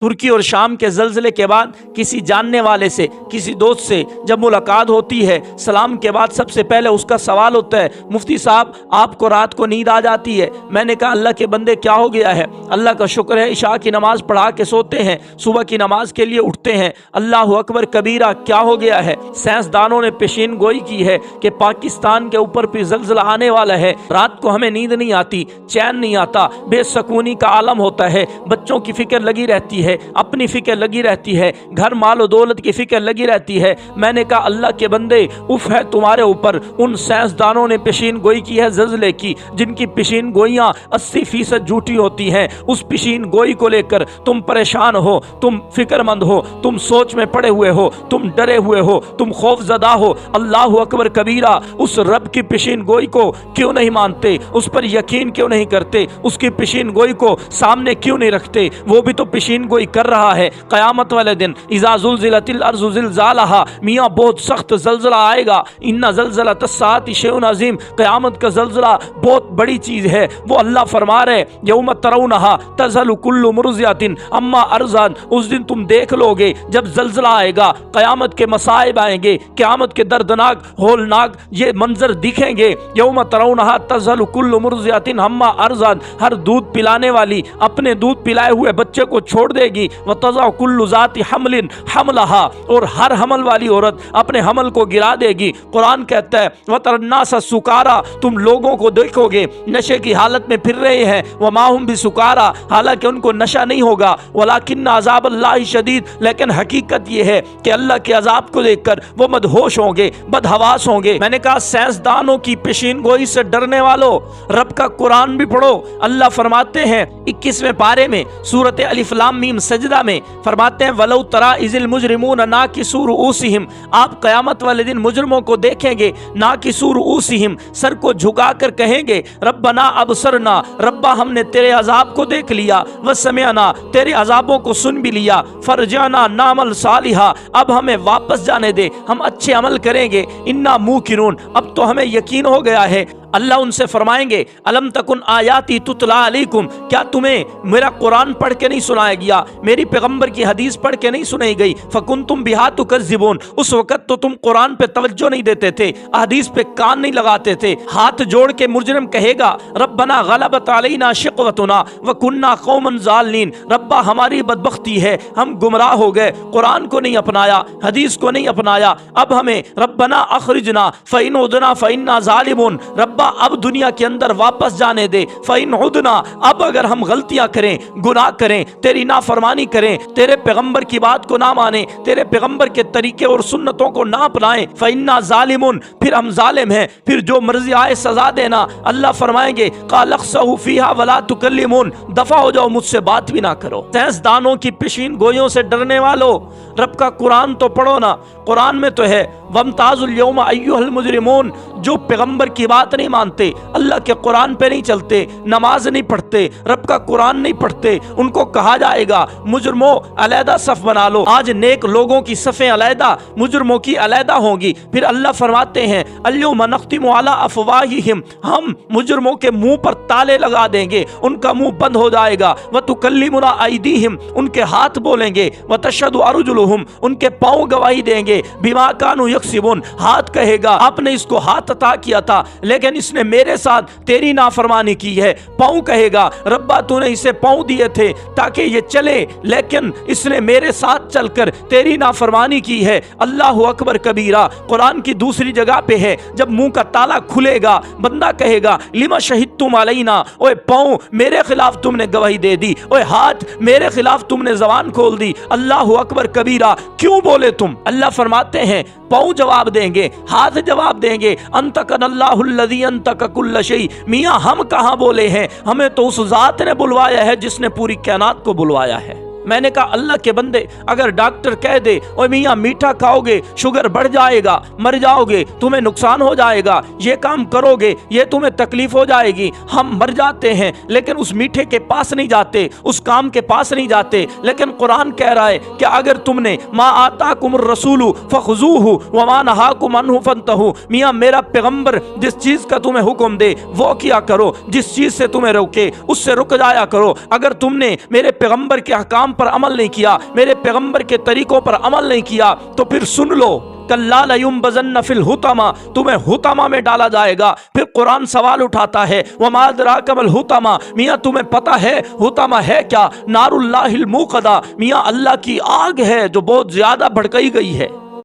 ترکی اور شام کے زلزلے کے بعد کسی جاننے والے سے، کسی دوست سے جب ملاقات ہوتی ہے، سلام کے بعد سب سے پہلے اس کا سوال ہوتا ہے، مفتی صاحب آپ کو رات کو نیند آ جاتی ہے؟ میں نے کہا اللہ کے بندے کیا ہو گیا ہے؟ اللہ کا شکر ہے عشاء کی نماز پڑھا کے سوتے ہیں، صبح کی نماز کے لیے اٹھتے ہیں۔ اللہ اکبر کبیرہ، کیا ہو گیا ہے؟ سائنسدانوں نے پیشین گوئی کی ہے کہ پاکستان کے اوپر بھی زلزلہ آنے والا ہے۔ رات کو ہمیں نیند نہیں آتی، چین نہیں آتا، بے سکونی کا عالم ہوتا ہے، بچوں کی فکر لگی رہتی ہے، اپنی فکر لگی رہتی ہے، گھر مال و دولت کی فکر لگی رہتی ہے۔ میں نے کہا اللہ کے بندے اف ہے تمہارے اوپر، ان سائنسدانوں نے پیشین گوئی کی ہے زلزلے کی، جن کی پیشین گوئیاں 80% جھوٹی ہوتی ہیں۔ اس پیشین گوئی کو لے کر تم پریشان ہو، تم فکر مند ہو، تم سوچ میں پڑے ہوئے ہو، تم ڈرے ہوئے ہو، تم خوف زدہ ہو۔ اللہ اکبر کبیرہ، اس رب کی پیشین گوئی کو کیوں نہیں مانتے؟ اس پر یقین کیوں نہیں کرتے؟ اس کی پیشین گوئی کو سامنے کیوں نہیں رکھتے؟ وہ بھی تو پیشین گوئی کر رہا ہے۔ قیامت والے دن اذا زلزلت الارض زلزالہا، میاں بہت سخت زلزلہ آئے گا۔ ان زلزلۃ الساعۃ شیء عظیم، قیامت کا زلزلہ بہت بڑی چیز ہے۔ وہ اللہ فرما رہے یوم ترونہا تذہل کل مرضعۃ عما ارضعت، اس دن تم دیکھ لو گے جب زلزلہ آئے گا، قیامت کے مصائب آئیں گے، قیامت کے دردناک ہولناک یہ منظر دکھیں گے۔ یوم ترونہا تذہل کل مرضعۃ عما ارضعت، ہر دودھ پلانے والی اپنے دودھ پلائے ہوئے بچے کو چھوڑ دے گی۔ وتضع کل ذات حمل حملہا، اور ہر حمل والی عورت اپنے حمل کو گرا دے گی۔ قرآن کہتا ہے وتری الناس سکارا، تم لوگوں کو دیکھو گے نشے کی حالت میں پھر رہے ہیں، وما ہم بسکارا، حالانکہ ان کو نشہ نہیں ہوگا، ولکن عذاب اللہ شدید، لیکن حقیقت یہ ہے کہ اللہ کے عذاب کو دیکھ کر وہ مدہوش ہوں گے، بدحواس ہوں گے۔ میں نے کہا سائنسدانوں کی پیشین گوئی سے ڈرنے والو، رب کا قرآن بھی پڑھو۔ اللہ فرماتے ہیں 21ویں پارے میں سورۃ الف لام میم سجدہ میں فرماتے ہیں وَلَوْ تَرَىٰ إِذِ الْمُجْرِمُونَ نَاكِسُو رُؤُوسِهِمْ، آپ قیامت والے دن مجرموں کو دیکھیں گے، نَاكِسُو رُؤُوسِهِمْ، سر کو جھکا کر کہیں گے ربنا ابصرنا، ربا ہم نے تیرے عذاب کو دیکھ لیا، وسمعنا، تیرے عذابوں کو سن بھی لیا، فرجعنا نعمل صالحا، اب ہمیں واپس جانے دے، ہم اچھے عمل کریں گے، انا موقنون، اب تو ہمیں یقین ہو گیا ہے۔ اللہ ان سے فرمائیں گے الم تکن آیاتی تتلا علیکم، کیا تمہیں میرا قرآن پڑھ کے نہیں سنایا گیا، میری پیغمبر کی حدیث پڑھ کے نہیں سنائی گئی؟ فکنتم بہا تکذبون، اس وقت تو تم قرآن پہ توجہ نہیں دیتے تھے، حدیث پہ کان نہیں لگاتے تھے۔ ہاتھ جوڑ کے مجرم کہے گا ربنا غلبت علینا شقوتنا وکننا قوما ظالمین، ربا ہماری بدبختی ہے، ہم گمراہ ہو گئے، قرآن کو نہیں اپنایا، حدیث کو نہیں اپنایا، اب ہمیں ربنا اخرجنا فإن عدنا فإنا ظالمون، رب اب دنیا کے اندر واپس جانے دے، فَإِنْ عُدْنَا، اب اگر ہم غلطیاں کریں، گناہ کریں، تیری نافرمانی کریں، تیرے پیغمبر کی بات کو نہ مانیں، تیرے پیغمبر کے طریقے اور سنتوں کو نہ اپنائیں، فَإِنَّا ظَالِمُونَ، پھر ہم ظالم ہیں، پھر جو مرضی آئے سزا دینا۔ اللہ فرمائیں گے قَالَ اخْسَئُوا فِيهَا وَلَا تُكَلِّمُونَ، دفع ہو جاؤ، مجھ سے بات بھی نہ کرو۔ سائنسدانوں کی پیشین گوئیوں سے ڈرنے والو، رب کا قرآن تو پڑھو نا۔ قرآن میں تو ہے وَامْتَازُوا الْيَوْمَ أَيُّهَا الْمُجْرِمُونَ، جو پیغمبر کی بات نہیں مانتے، اللہ کے قرآن پہ نہیں چلتے، نماز نہیں پڑھتے، رب کا قرآن نہیں پڑھتے، ان کو کہا جائے گا مجرموں علیحدہ صف بنا لو۔ آج نیک لوگوں کی صفیں علیحدہ، مجرموں کی علیحدہ ہوں گی۔ پھر اللہ فرماتے ہیں اليوم نختم علی افواہہم، ہم مجرموں کے منہ پر تالے لگا دیں گے، ان کا منہ بند ہو جائے گا، وتکلمنا ایدیہم، ان کے ہاتھ بولیں گے، وتشہد ارجلہم، ان کے پاؤں گواہی دیں گے، بما کانوا یکسبون، ہاتھ کہے گا آپ نے اس کو ہاتھ عطا کیا تھا لیکن اس نے میرے ساتھ تیری نافرمانی کی ہے۔ پاؤں کہے گا ربا تو نے اسے پاؤں دیے تھے تاکہ یہ چلے، لیکن اس نے میرے ساتھ چل کر تیری نافرمانی کی ہے۔ اللہ اکبر کبیرہ۔ قرآن کی دوسری جگہ پہ ہے جب منہ کا تالا کھلے گا، بندہ کہے گا لما شہدتم علینا، اوے پاؤں میرے خلاف تم نے گواہی دے دی، اوے ہاتھ میرے خلاف تم نے زبان کھول دی۔ اللہ اکبر کبیرہ، کیوں بولے تم؟ اللہ فرماتے ہیں پاؤں جواب دیں گے، ہاتھ جواب دیں گے انتقن اللہ الذی انتق کل شیء، میاں ہم کہاں بولے ہیں، ہمیں تو اس ذات نے بلوایا ہے جس نے پوری کائنات کو بلوایا ہے۔ میں نے کہا اللہ کے بندے اگر ڈاکٹر کہہ دے اوے میاں میٹھا کھاؤ گے شوگر بڑھ جائے گا، مر جاؤ گے، تمہیں نقصان ہو جائے گا، یہ کام کرو گے یہ تمہیں تکلیف ہو جائے گی، ہم مر جاتے ہیں لیکن اس میٹھے کے پاس نہیں جاتے، اس کام کے پاس نہیں جاتے۔ لیکن قرآن کہہ رہا ہے کہ اگر تم نے ما آتاکم الرسول فخذوہ وما نہاکم عنہ فانتہوا، میاں میرا پیغمبر جس چیز کا تمہیں حکم دے وہ کیا کرو، جس چیز سے تمہیں روکے اس سے رک جایا کرو۔ اگر تم نے میرے پیغمبر کے احکام احکام پر عمل نہیں کیا، میرے پیغمبر کے طریقوں پر عمل نہیں کیا، تو پھر سن لو کَلَّا لَيُنبَذَنَّ فِي الْحُطَمَةِ، تمہیں حطمہ میں ڈالا جائے گا۔ پھر قرآن سوال اٹھاتا ہے وَمَا أَدْرَاكَ مَا الْحُطَمَةُ، میاں تمہیں پتہ ہے حطمہ ہے کیا؟ نار اللہ الموقدہ، میاں اللہ کی آگ ہے جو بہت زیادہ بھڑکائی گئی ہے۔